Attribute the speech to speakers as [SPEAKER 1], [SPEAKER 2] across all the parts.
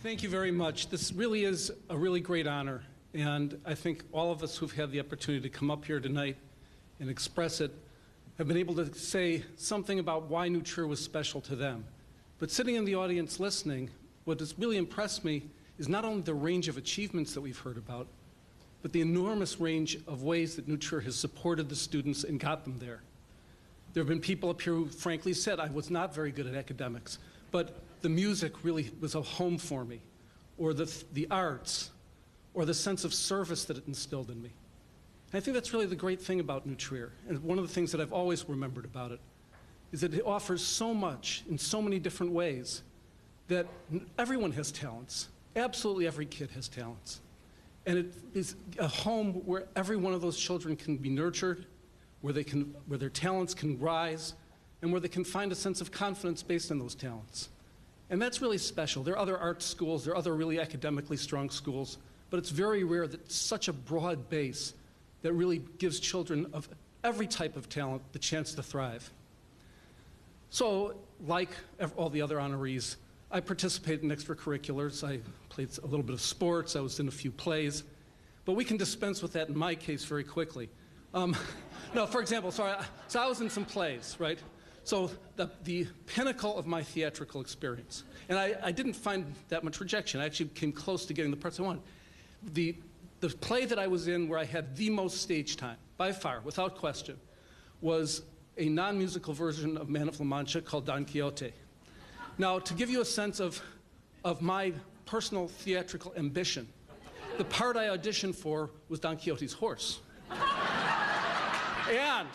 [SPEAKER 1] Thank you very much. This really is a really great honor, and I think all of us who've had the opportunity to come up here tonight and express it have been able to say something about why New Trier was special to them. But sitting in the audience listening, what has really impressed me is not only the range of achievements that we've heard about, but the enormous range of ways that New Trier has supported the students and got them there. There have been people up here who frankly said, I was not very good at academics, but the music really was a home for me, or the arts, or the sense of service that it instilled in me. And I think that's really the great thing about New Trier, and one of the things that I've always remembered about it is that it offers so much in so many different ways that everyone has talents. Absolutely every kid has talents. And it is a home where every one of those children can be nurtured, where their talents can rise, and where they can find a sense of confidence based on those talents. And that's really special. There are other art schools, there are other really academically strong schools, but it's very rare that such a broad base that really gives children of every type of talent the chance to thrive. So, like all the other honorees, I participated in extracurriculars. I played a little bit of sports. I was in a few plays. But we can dispense with that in my case very quickly. No, for example, so I was in some plays, right? So the pinnacle of my theatrical experience, and I didn't find that much rejection. I actually came close to getting the parts I wanted. The play that I was in where I had the most stage time, by far, without question, was a non-musical version of Man of La Mancha called Don Quixote. Now, to give you a sense of my personal theatrical ambition, the part I auditioned for was Don Quixote's horse. And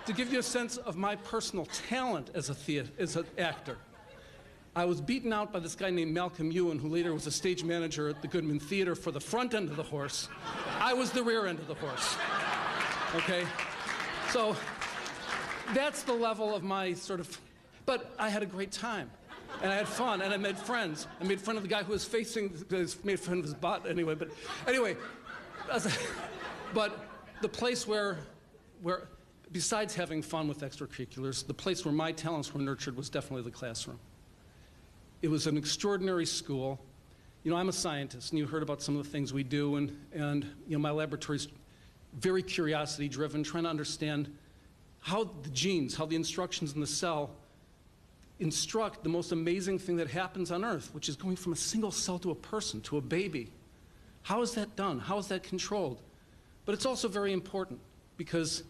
[SPEAKER 1] to give you a sense of my personal talent as an actor, I was beaten out by this guy named Malcolm Ewan, who later was a stage manager at the Goodman Theater for the front end of the horse. I was the rear end of the horse. Okay? So that's the level of my but I had a great time. And I had fun, and I made friends. I made fun of the guy who was made fun of his butt anyway. But the place where, besides having fun with extracurriculars, the place where my talents were nurtured was definitely the classroom. It was an extraordinary school. You know, I'm a scientist, and you heard about some of the things we do, and you know, my laboratory's very curiosity-driven, trying to understand how the genes, how the instructions in the cell instruct the most amazing thing that happens on Earth, which is going from a single cell to a person, to a baby. How is that done? How is that controlled? But it's also very important because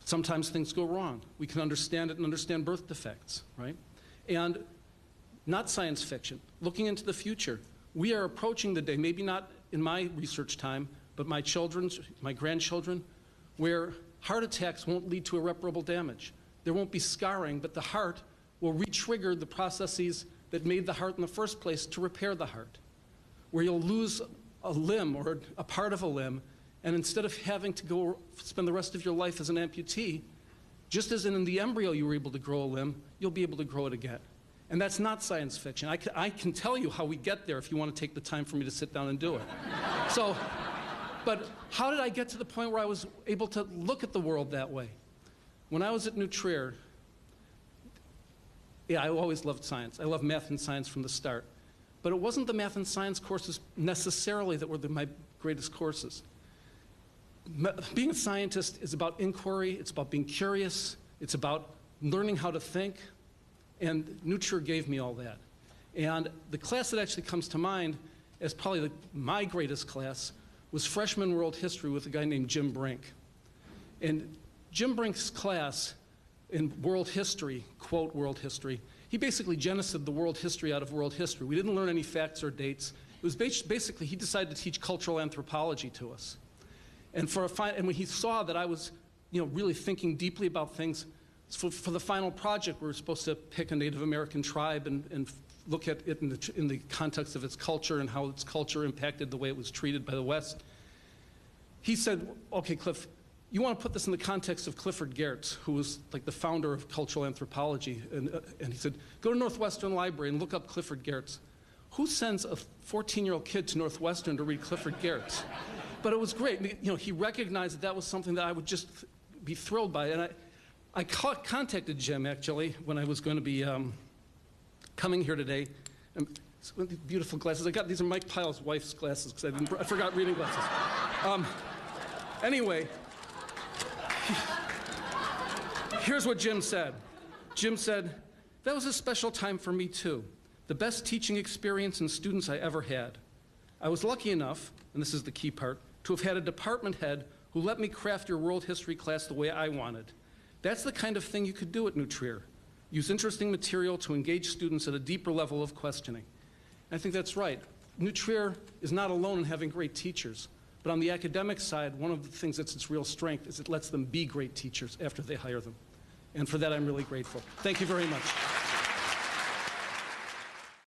[SPEAKER 1] sometimes things go wrong. We can understand it and understand birth defects, right? And not science fiction, looking into the future. We are approaching the day, maybe not in my research time, but my grandchildren, where heart attacks won't lead to irreparable damage. There won't be scarring, but the heart will re-trigger the processes that made the heart in the first place to repair the heart, where you'll lose a limb or a part of a limb, and instead of having to go spend the rest of your life as an amputee, just as in the embryo you were able to grow a limb, you'll be able to grow it again. And that's not science fiction. I can tell you how we get there if you want to take the time for me to sit down and do it. But how did I get to the point where I was able to look at the world that way? When I was at New Trier, yeah, I always loved science. I loved math and science from the start. But it wasn't the math and science courses necessarily that were my greatest courses. Being a scientist is about inquiry, it's about being curious, it's about learning how to think, and New Trier gave me all that. And the class that actually comes to mind as probably my greatest class was freshman world history with a guy named Jim Brink. And Jim Brink's class in world history, quote world history, he basically genocided the world history out of world history. We didn't learn any facts or dates. It was basically, he decided to teach cultural anthropology to us. And when he saw that I was, you know, really thinking deeply about things, for the final project we were supposed to pick a Native American tribe and look at it in the context of its culture and how its culture impacted the way it was treated by the West. He said, okay, Cliff, you want to put this in the context of Clifford Geertz, who was like the founder of cultural anthropology. And he said, go to Northwestern Library and look up Clifford Geertz. Who sends a 14-year-old kid to Northwestern to read Clifford Geertz? But it was great. You know, he recognized that that was something that I would just be thrilled by. And I contacted Jim, actually, when I was going to be coming here today. Beautiful glasses. These are Mike Pyle's wife's glasses because I forgot reading glasses. Anyway, here's what Jim said. Jim said, "That was a special time for me too. The best teaching experience and students I ever had. I was lucky enough, and this is the key part, to have had a department head who let me craft your world history class the way I wanted. That's the kind of thing you could do at New Trier. Use interesting material to engage students at a deeper level of questioning." And I think that's right. New Trier is not alone in having great teachers, but on the academic side, one of the things that's its real strength is it lets them be great teachers after they hire them. And for that, I'm really grateful. Thank you very much.